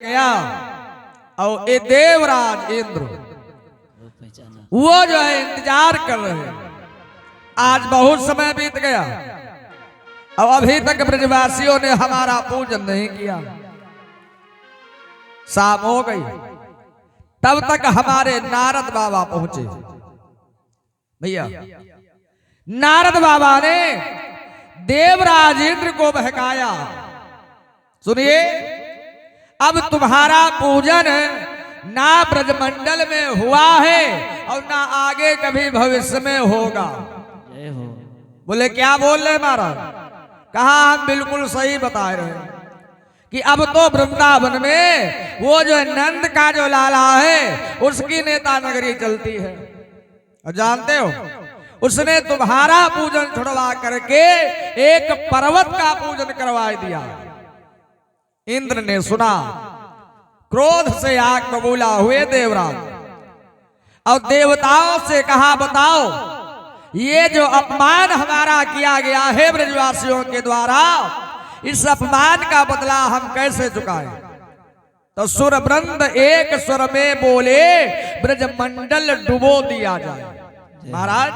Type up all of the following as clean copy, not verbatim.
गया और ये देवराज इंद्र वो जो है इंतजार कर रहे हैं। आज बहुत समय बीत गया और अभी तक ब्रजवासियों ने हमारा पूजन नहीं किया। शाम हो गई तब तक हमारे नारद बाबा पहुंचे। भैया नारद बाबा ने देवराज इंद्र को बहकाया, सुनिए अब तुम्हारा पूजन ना ब्रजमंडल में हुआ है और ना आगे कभी भविष्य में होगा। बोले क्या बोल रहे महाराज? कहा हम बिल्कुल सही बता रहे हैं कि अब तो वृंदावन में वो जो नंद का जो लाला है उसकी नेता नगरी चलती है। और जानते हो उसने तुम्हारा पूजन छुड़वा करके एक पर्वत का पूजन करवा दिया। इंद्र ने सुना, क्रोध से आग बबूला हुए देवराज और देवताओं से कहा बताओ ये जो अपमान हमारा किया गया है ब्रजवासियों के द्वारा, इस अपमान का बदला हम कैसे चुकाएं? तो सुरवृंद एक स्वर में बोले ब्रजमंडल डुबो दिया जाए। महाराज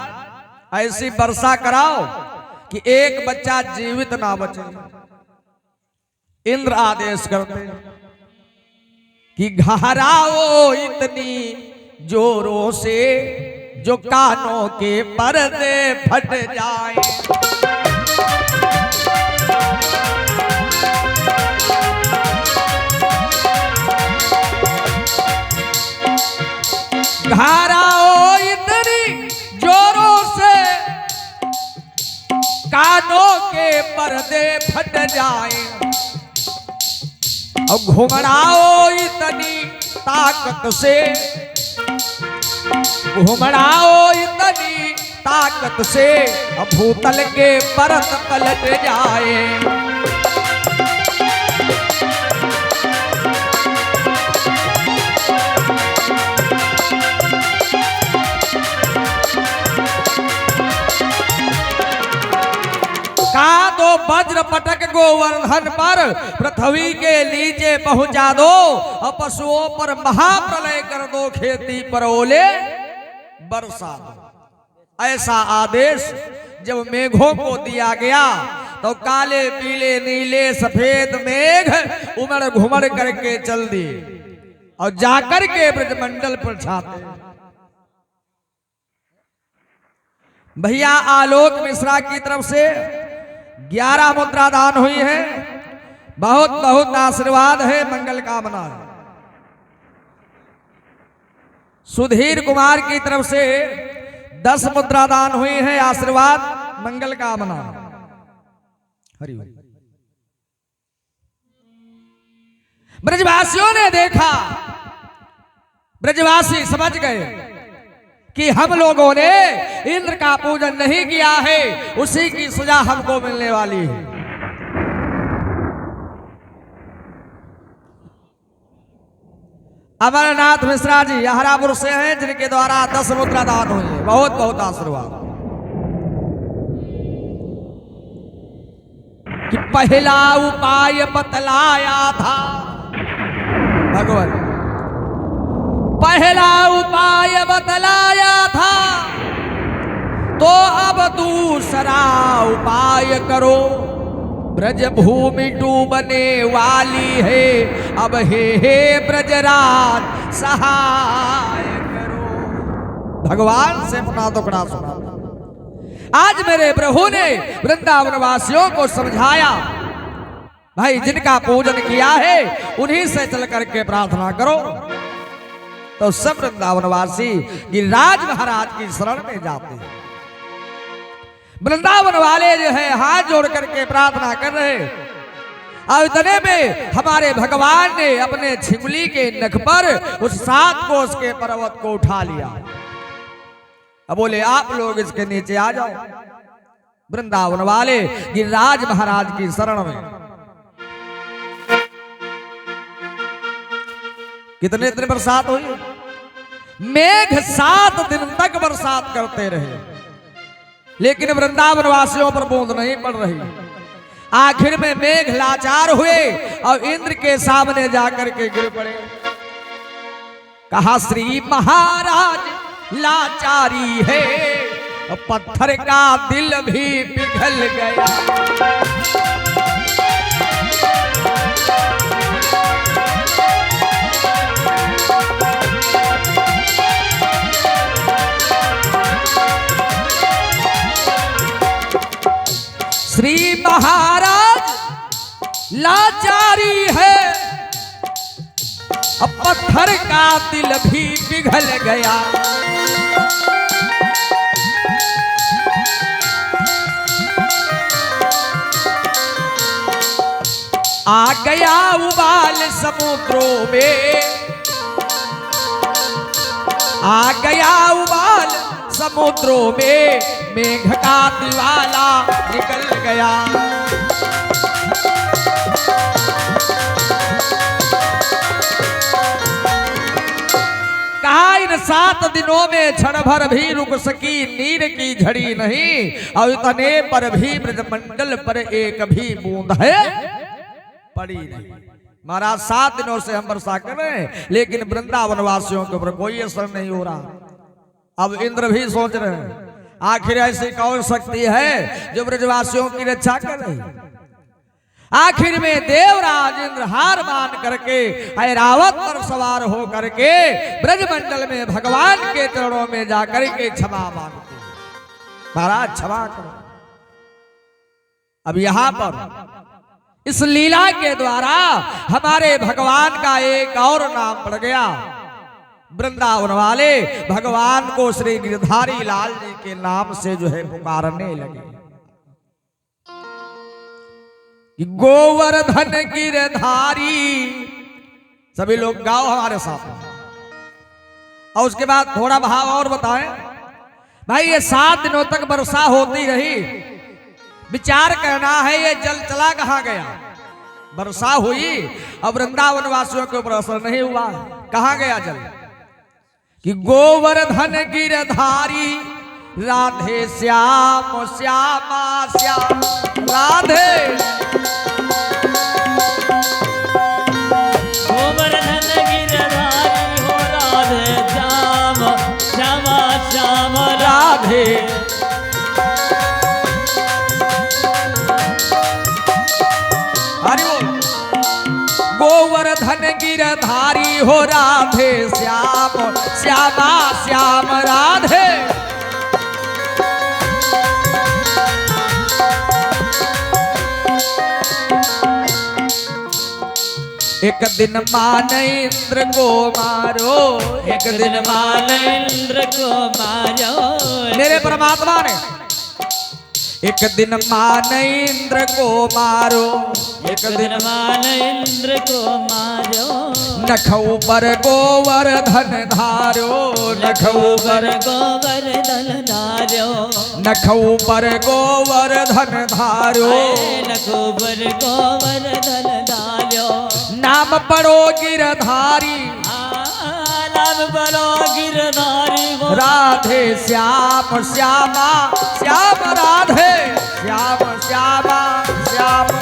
ऐसी वर्षा कराओ कि एक बच्चा जीवित ना बचे। इंद्र आदेश करते कि घहराओ इतनी जोरों से जो कानों के पर्दे फट जाए। घहराओ इतनी जोरों से कानों के पर्दे फट जाए और घुमड़ाओ इतनी ताकत से, घुमड़ाओ इतनी ताकत से भूतल के परत पलट जाए। का दो वज्र पटक गोवर्धन पर पृथ्वी के नीचे पहुंचा दो और पशुओं पर महाप्रलय कर दो, खेती पर ओले बरसा दो। ऐसा आदेश जब मेघों को दिया गया तो काले पीले नीले सफेद मेघ उमड़ घुमड़ करके चल दिए और जाकर के ब्रजमंडल पर छाते। भैया आलोक मिश्रा की तरफ से 11 मुद्रा दान हुई है। बहुत बहुत आशीर्वाद है, मंगल कामना है। सुधीर कुमार की तरफ से 10 मुद्रा दान हुई है, आशीर्वाद मंगल कामना। हरि ओम। ब्रजवासियों ने देखा, ब्रजवासी समझ गए कि हम लोगों ने इंद्र का पूजन नहीं किया है, उसी की सजा हमको मिलने वाली है। अमरनाथ मिश्रा जी हरापुर से हैं, जिनके द्वारा 10 मुद्रा दान हुई है। बहुत बहुत आशीर्वाद। कि पहला उपाय बतलाया था भगवान, पहला उपाय बतलाया था तो अब दूसरा उपाय करो। ब्रज भूमि डूबने वाली है, अब हे ब्रजराज सहाय करो। भगवान से अपना दुखड़ा सुना। आज मेरे प्रभु ने वृंदावन वासियों को समझाया, भाई जिनका पूजन किया है उन्हीं से चल करके प्रार्थना करो। तो सब वृंदावनवासी गिरिराज महाराज की शरण में जाते हैं। वृंदावन वाले जो है हाथ जोड़ करके प्रार्थना कर रहे। और इतने में हमारे भगवान ने अपने छिमली के नख पर उस 7 कोस के पर्वत को उठा लिया। अब बोले आप लोग इसके नीचे आ जाओ। वृंदावन वाले गिरिराज महाराज की शरण में कितने दिन बरसात हुई? मेघ 7 दिन तक बरसात करते रहे, लेकिन वृंदावन वासियों पर बूंद नहीं पड़ रही। आखिर में मेघ लाचार हुए और इंद्र के सामने जाकर के गिर पड़े। कहा श्री महाराज लाचारी है, पत्थर का दिल भी पिघल गया। श्री महाराज लाचारी है, अब पत्थर का दिल भी पिघल गया। आ गया उबाल समुद्रों में, आ गया उबाल समुद्रों में, मेघ का दिवाला निकल गया। कहा इन 7 दिनों में क्षण भर भी रुक सकी नीर की झड़ी नहीं, और इतने पर भी ब्रजमंडल पर एक भी बूंद है पड़ी नहीं। महाराज 7 दिनों से हम वर्षा कर रहे हैं, लेकिन वृंदावन वासियों के ऊपर कोई असर नहीं हो रहा। अब इंद्र भी सोच रहे हैं आखिर ऐसी कौन शक्ति है जो ब्रजवासियों की रक्षा कर रही। आखिर में देवराज इंद्र हार मान करके ऐरावत पर सवार हो करके ब्रजमंडल में भगवान के चरणों में जाकर के क्षमा मांगते, महाराज क्षमा करो। अब यहां पर इस लीला के द्वारा हमारे भगवान का एक और नाम पड़ गया। वृंदावन वाले भगवान को श्री गिरधारी लाल जी के नाम से जो है पुकारने लगे। गोवर्धन गिरधारी, सभी लोग गाओ हमारे साथ। और उसके बाद थोड़ा भाव और बताएं भाई। ये 7 दिनों तक वर्षा होती रही, विचार करना है ये जल चला कहां गया। वर्षा हुई, अब वृंदावन वासियों के ऊपर असर नहीं हुआ, कहां गया जल। कि गोवर्धन गिरधारी राधे श्याम श्यामा श्याम राधे। गोवर्धन गिरधारी हो राधे श्याम श्यामा श्याम राधे। हरि बोल। गोवर्धन गिरधारी हो राधे श्याम श्यामा श्याम राधे। एक दिन मान इंद्र को मारो, एक दिन मान इंद्र को मारो। मेरे परमात्मा ने एक दिन मान इंद्र को मारो, एक दिन मान इंद्र को मारो। नखऊ पर गोवर्धन धारो, नखऊ पर गोवर्धन धारो, नखऊ पर गोवर्धन धारो, नखऊ पर गोवर्धन धारो। नाम पढ़ो गिरधारी, नाम पढ़ो गिरधारी। राधे श्याम श्यामा श्याम राधे, श्याम श्यामा श्याम।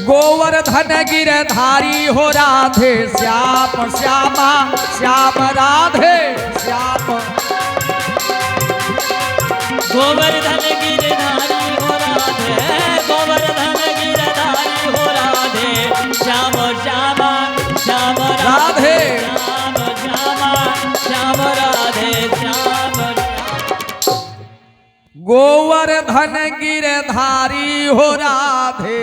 गोवर्धन गिरधारी हो राधे श्याम श्यामा श्याम राधे श्याम। गोवर्धन गिरधारी हो राधे, गोवर्धन गिरधारी हो राधे श्याम श्यामा श्याम राधे, श्याम श्यामा श्याम राधे श्याम। गोवर्धन गिरधारी हो राधे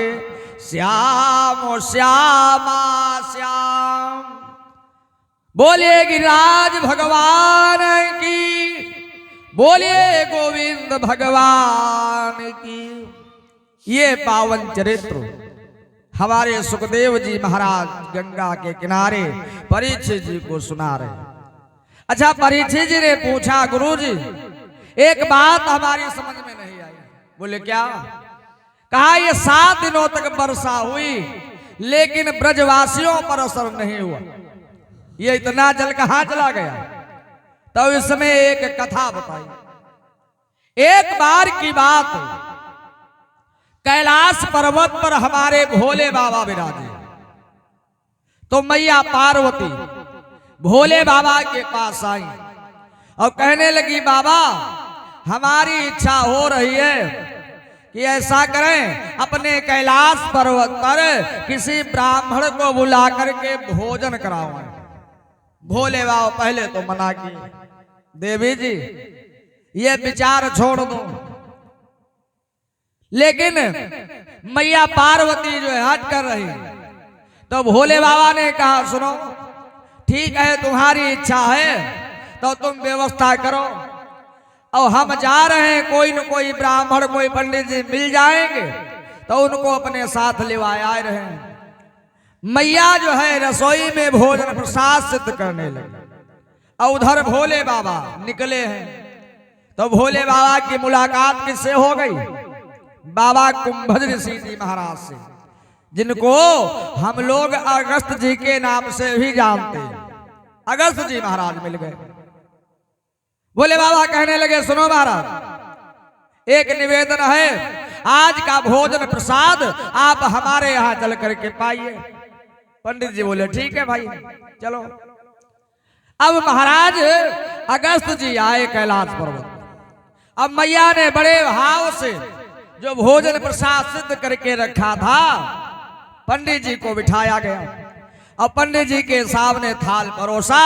श्याम श्यामा श्याम। बोलिए गिरिराज भगवान की, बोलिए गोविंद भगवान की। ये पावन चरित्र हमारे सुखदेव जी महाराज गंगा के किनारे परीक्षित जी को सुना रहे। अच्छा, परीक्षित जी ने पूछा गुरु जी एक बात हमारी समझ में नहीं आई। बोले क्या? कहा ये 7 दिनों तक वर्षा हुई लेकिन ब्रजवासियों पर असर नहीं हुआ। ये इतना जल कहां चला गया? तो इसमें एक कथा बताई। एक बार की बात, कैलाश पर्वत पर हमारे भोले बाबा विराजे। तो मैया पार्वती भोले बाबा के पास आई और कहने लगी, बाबा हमारी इच्छा हो रही है कि ऐसा करें, अपने कैलाश पर्वत पर किसी ब्राह्मण को बुला करके भोजन कराओ। भोले बाबा पहले तो मना किए, देवी जी ये विचार छोड़ दो। लेकिन मैया पार्वती जो है हट कर रही। तो भोले बाबा ने कहा, सुनो ठीक है तुम्हारी इच्छा है तो तुम व्यवस्था करो, और हम जा रहे हैं, कोई न कोई ब्राह्मण कोई पंडित जी मिल जाएंगे तो उनको अपने साथ लेवाए आए रहे। मैया जो है रसोई में भोजन प्रसाद सिद्ध करने लगे और उधर भोले बाबा निकले हैं। तो भोले बाबा की मुलाकात किससे हो गई? बाबा कुंभज ऋषि जी महाराज से, जिनको हम लोग अगस्त जी के नाम से भी जानते हैं। अगस्त जी महाराज मिल गए। भोले बाबा कहने लगे, सुनो महाराज एक निवेदन है, आज का भोजन प्रसाद आप हमारे यहाँ चल करके पाइए। पंडित जी बोले ठीक है भाई चलो। अब महाराज अगस्त जी आए कैलाश पर्वत। अब मैया ने बड़े भाव से जो भोजन प्रसाद सिद्ध करके रखा था पंडित जी को बिठाया गया और पंडित जी के सामने थाल परोसा।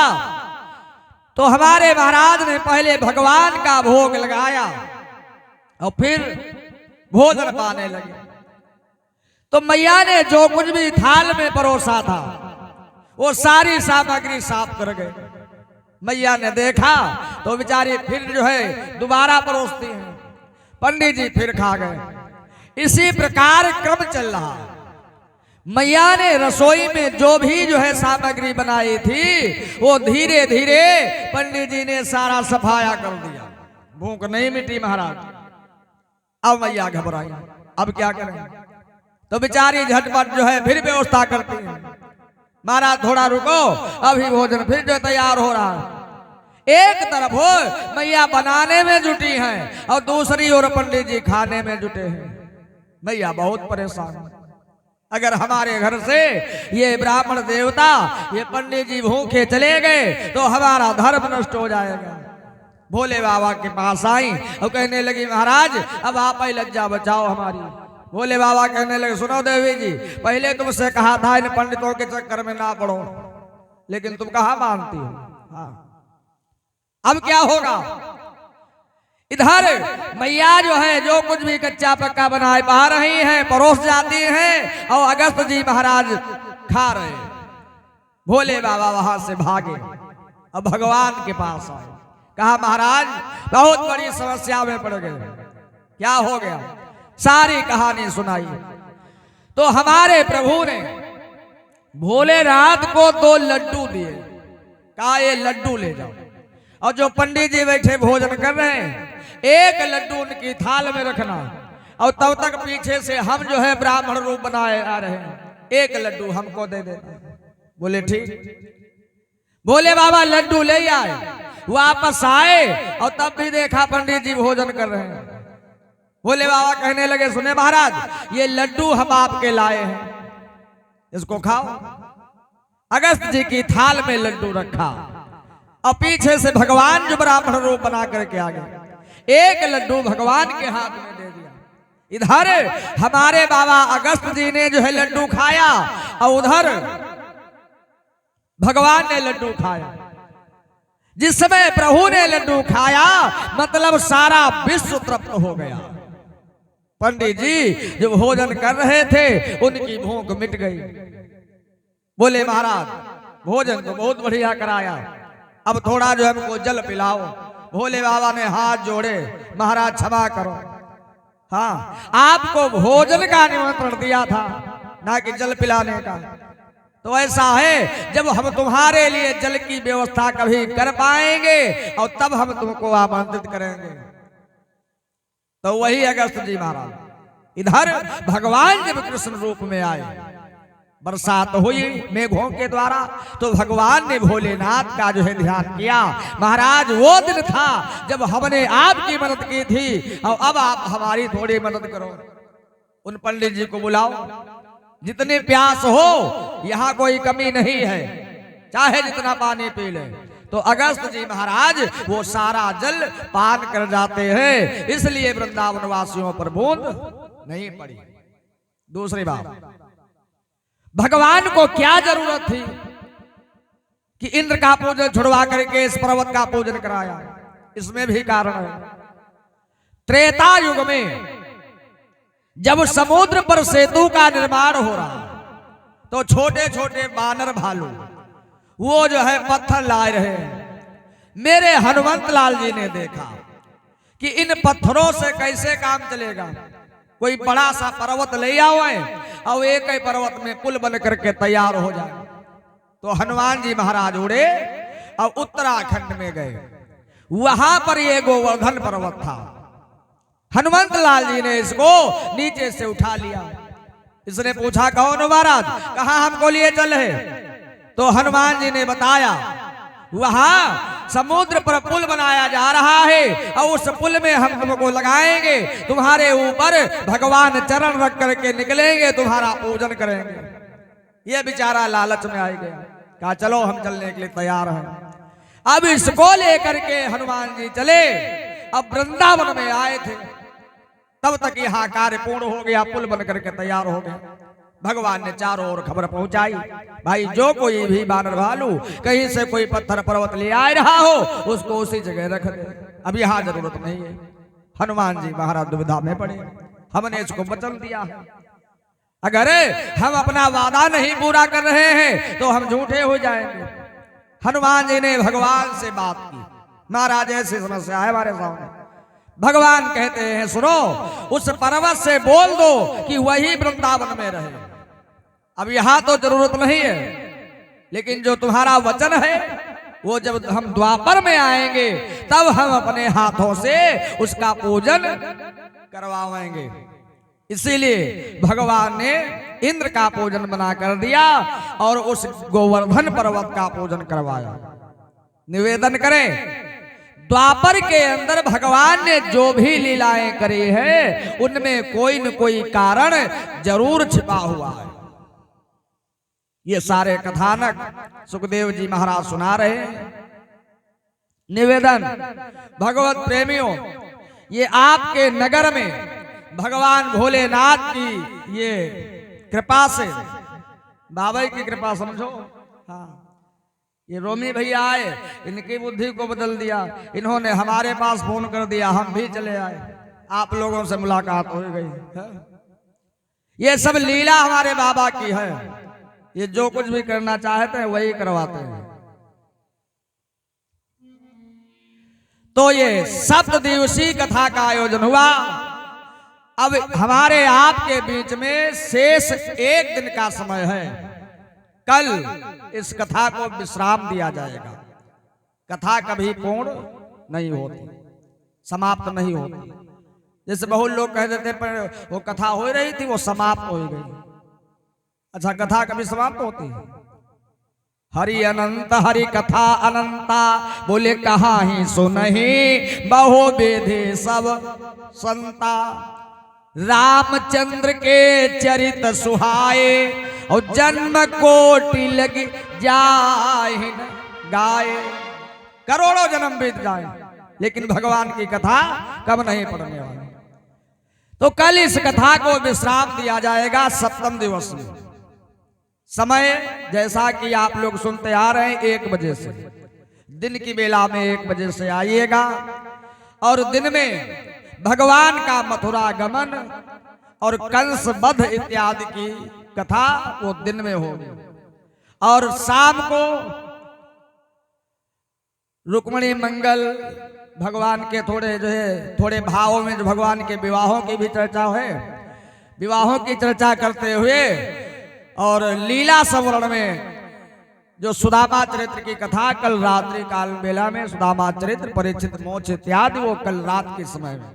तो हमारे महाराज ने पहले भगवान का भोग लगाया और फिर भोजन पाने लगे। तो मैया ने जो कुछ भी थाल में परोसा था वो सारी सामग्री साफ कर गए। मैया ने देखा तो बेचारी फिर जो है दोबारा परोसती हैं। पंडित जी फिर खा गए। इसी प्रकार क्रम चल रहा। मैया ने रसोई में जो भी जो है सामग्री बनाई थी वो धीरे धीरे पंडित जी ने सारा सफाया कर दिया। भूख नहीं मिटी महाराज। अब मैया घबराई, अब क्या करें? तो बेचारी झटपट जो है फिर व्यवस्था करती है, महाराज थोड़ा रुको अभी भोजन फिर जो तैयार हो रहा है। एक तरफ हो मैया बनाने में जुटी हैं और दूसरी ओर पंडित जी खाने में जुटे हैं। मैया बहुत परेशान है। अगर हमारे घर से ये ब्राह्मण देवता ये पंडित जी भूखे चले गए तो हमारा धर्म नष्ट हो जाएगा। भोले बाबा के पास आई और कहने लगी, महाराज अब आप ही लज्जा बचाओ हमारी। भोले बाबा कहने लगे, सुनो देवी जी पहले तुमसे कहा था इन पंडितों के चक्कर में ना पड़ो, लेकिन तुम कहाँ मानती हो। हाँ अब क्या होगा? इधर मैया जो है जो कुछ भी कच्चा पक्का बनाए पा रही हैं, परोस जाती हैं और अगस्त जी महाराज खा रहे। भोले बाबा वहां से भागे अब भगवान के पास आए। कहा महाराज बहुत बड़ी समस्या में पड़ गए। क्या हो गया? सारी कहानी सुनाई। तो हमारे प्रभु ने भोलेनाथ को 2 लड्डू दिए। कहा ये लड्डू ले जाओ, और जो पंडित जी बैठे भोजन कर रहे हैं एक लड्डू उनकी थाल में रखना, और तब तक पीछे से हम जो है ब्राह्मण रूप बनाए आ रहे हैं, एक लड्डू हमको दे देना। बोले ठीक। भोले बाबा लड्डू ले आए, वापस आए और तब भी देखा पंडित जी भोजन कर रहे हैं। भोले बाबा कहने लगे, सुने महाराज ये लड्डू हम आपके लाए हैं, इसको खाओ। अगस्त जी की थाल में लड्डू रखा और पीछे से भगवान जो ब्राह्मण रूप बना करके आ गए, एक लड्डू भगवान के हाथ में दे दिया। इधर हमारे बाबा अगस्त जी ने जो है लड्डू खाया और उधर भगवान ने लड्डू खाया। जिस समय प्रभु ने लड्डू खाया मतलब सारा विश्व तृप्त हो गया। पंडित जी जो भोजन कर रहे थे उनकी भूख मिट गई। बोले महाराज भोजन तो बहुत बढ़िया कराया, अब थोड़ा जो हमको जल पिलाओ। भोले बाबा ने हाथ जोड़े, महाराज क्षमा करो, हाँ आपको भोजन का निमंत्रण दिया था ना कि जल पिलाने का। तो ऐसा है जब हम तुम्हारे लिए जल की व्यवस्था कभी कर पाएंगे और तब हम तुमको आमंत्रित करेंगे। तो वही अगस्त जी महाराज इधर भगवान जब कृष्ण रूप में आए, बरसात हुई मेघों के द्वारा, तो भगवान ने भोलेनाथ का जो है ध्यान किया। महाराज वो दिन था जब हमने आपकी मदद की थी, और अब आप हमारी थोड़ी मदद करो। उन पंडित जी को बुलाओ, जितने प्यास हो, यहाँ कोई कमी नहीं है, चाहे जितना पानी पी ले। तो अगस्त जी महाराज वो सारा जल पान कर जाते हैं, इसलिए वृंदावन वासियों पर बूंद नहीं पड़ी। दूसरी बात, भगवान को क्या जरूरत थी कि इंद्र का पूजन छुड़वा करके इस पर्वत का पूजन कराया? इसमें भी कारण है। त्रेता युग में जब समुद्र पर सेतु का निर्माण हो रहा, तो छोटे छोटे बानर भालू वो जो है पत्थर लाए रहे। मेरे हनुमंत लाल जी ने देखा कि इन पत्थरों से कैसे काम चलेगा। कोई बड़ा सा पर्वत ले आओ और एक ही पर्वत में पुल बन करके तैयार हो जाए। तो हनुमान जी महाराज उड़े और उत्तराखंड में गए। वहां पर ये गोवर्धन पर्वत था। हनुमंत लाल जी ने इसको नीचे से उठा लिया। इसने पूछा, कौन महाराज, कहा हमको लिए चले? तो हनुमान जी ने बताया, वहां समुद्र पर पुल बनाया जा रहा है और उस पुल में हम तुमको लगाएंगे, तुम्हारे ऊपर भगवान चरण रख करके निकलेंगे, तुम्हारा पूजन करेंगे। ये बेचारा लालच में आ गया, कहा चलो हम चलने के लिए तैयार हैं। अब इसको लेकर के हनुमान जी चले। अब वृंदावन में आए थे, तब तक यहाँ कार्य पूर्ण हो गया, पुल बन करके तैयार हो गया। भगवान ने चारों ओर खबर पहुंचाई, भाई जो कोई भी बानर भालू कहीं से कोई पत्थर पर्वत ले आ रहा हो, उसको उसी जगह रख दे, अब यहाँ जरूरत नहीं है। हनुमान जी महाराज दुविधा में पड़े। हमने इसको वचन दिया है, अगर हम अपना वादा नहीं पूरा कर रहे हैं तो हम झूठे हो जाएंगे। हनुमान जी ने भगवान से बात की, महाराज ऐसी समस्या है हमारे सामने। भगवान कहते हैं, सुनो, उस पर्वत से बोल दो कि वही वृंदावन में रहे। अब यहां तो जरूरत नहीं है, लेकिन जो तुम्हारा वचन है वो जब हम द्वापर में आएंगे तब हम अपने हाथों से उसका पूजन करवाएंगे। इसीलिए भगवान ने इंद्र का पूजन बना कर दिया और उस गोवर्धन पर्वत का पूजन करवाया। निवेदन करें, द्वापर के अंदर भगवान ने जो भी लीलाएं करी है उनमें कोई न कोई कारण जरूर छिपा हुआ है। ये सारे कथानक सुखदेव जी महाराज सुना रहे हैं। निवेदन, भगवत प्रेमियों, ये आपके नगर में भगवान भोलेनाथ की ये कृपा से, बाबा की कृपा समझो। हाँ, ये रोमी भैया आए, इनकी बुद्धि को बदल दिया। इन्होंने हमारे पास फोन कर दिया, हम भी चले आए, आप लोगों से मुलाकात हो गई है। ये सब लीला हमारे बाबा की है। ये जो कुछ भी करना चाहते हैं वही करवाते हैं। तो ये 7 दिवसीय कथा का आयोजन हुआ। अब हमारे आपके बीच में शेष 1 दिन का समय है। कल इस कथा को विश्राम दिया जाएगा। कथा कभी पूर्ण नहीं होती, समाप्त नहीं होती। जैसे बहुत लोग कह देते पर वो कथा हो रही थी, वो समाप्त हो गई। अच्छा, कथा कभी समाप्त होती है? हरि अनंत हरि कथा अनंता, बोले कहा ही सुनहि बहु वेदे सब संता। रामचंद्र के चरित सुहाए और जन्म कोटि लगी जाए गाए। करोड़ों जन्म बीत जाए लेकिन भगवान की कथा कब नहीं पढ़ने वाली। तो कल इस कथा को विश्राम दिया जाएगा 7वें दिवस में। समय जैसा कि आप लोग सुनते आ रहे हैं, 1 बजे से, दिन की बेला में 1 बजे से आइएगा। और दिन में भगवान का मथुरा गमन और कंस वध इत्यादि की कथा वो दिन में होगी। और शाम को रुक्मिणी मंगल, भगवान के थोड़े भावों में जो भगवान के विवाहों की भी चर्चा है, विवाहों की चर्चा करते हुए और लीला संवरण में जो सुदामा चरित्र की कथा कल रात्रि काल बेला में, सुदामा चरित्र, परीक्षित मोक्ष इत्यादि, वो कल रात के समय में।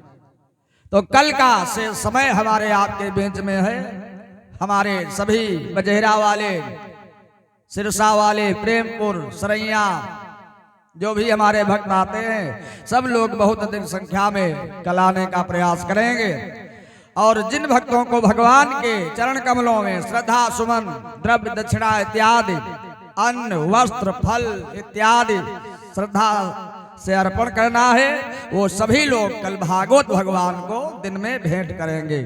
तो कल का से समय हमारे आपके बीच में है। हमारे सभी बजेरा वाले, सिरसा वाले, प्रेमपुर, सरैया जो भी हमारे भक्त आते हैं, सब लोग बहुत अधिक संख्या में कल आने का प्रयास करेंगे। और जिन भक्तों को भगवान के चरण कमलों में श्रद्धा सुमन, द्रव्य दक्षिणा इत्यादि, अन्न वस्त्र फल इत्यादि श्रद्धा से अर्पण करना है, वो सभी लोग कल भागवत भगवान को दिन में भेंट करेंगे।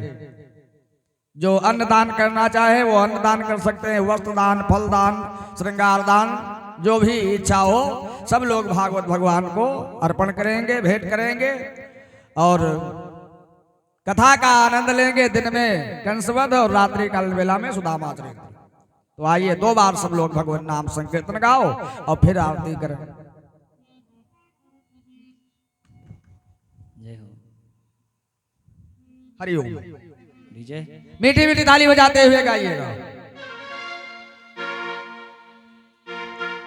जो अन्नदान करना चाहे वो अन्नदान कर सकते हैं, वस्त्र दान, फल दान, श्रृंगार दान, जो भी इच्छा हो सब लोग भागवत भगवान को अर्पण करेंगे, भेंट करेंगे और कथा का आनंद लेंगे। दिन में कंसवध और रात्रि काल वेला में सुदामा चरित्र। तो आइए 2 बार सब लोग भगवान नाम संकीर्तन गाओ और फिर आरती करें। जय हो। हरिओम। विजय मीठी मीठी ताली बजाते हुए गाइएगा।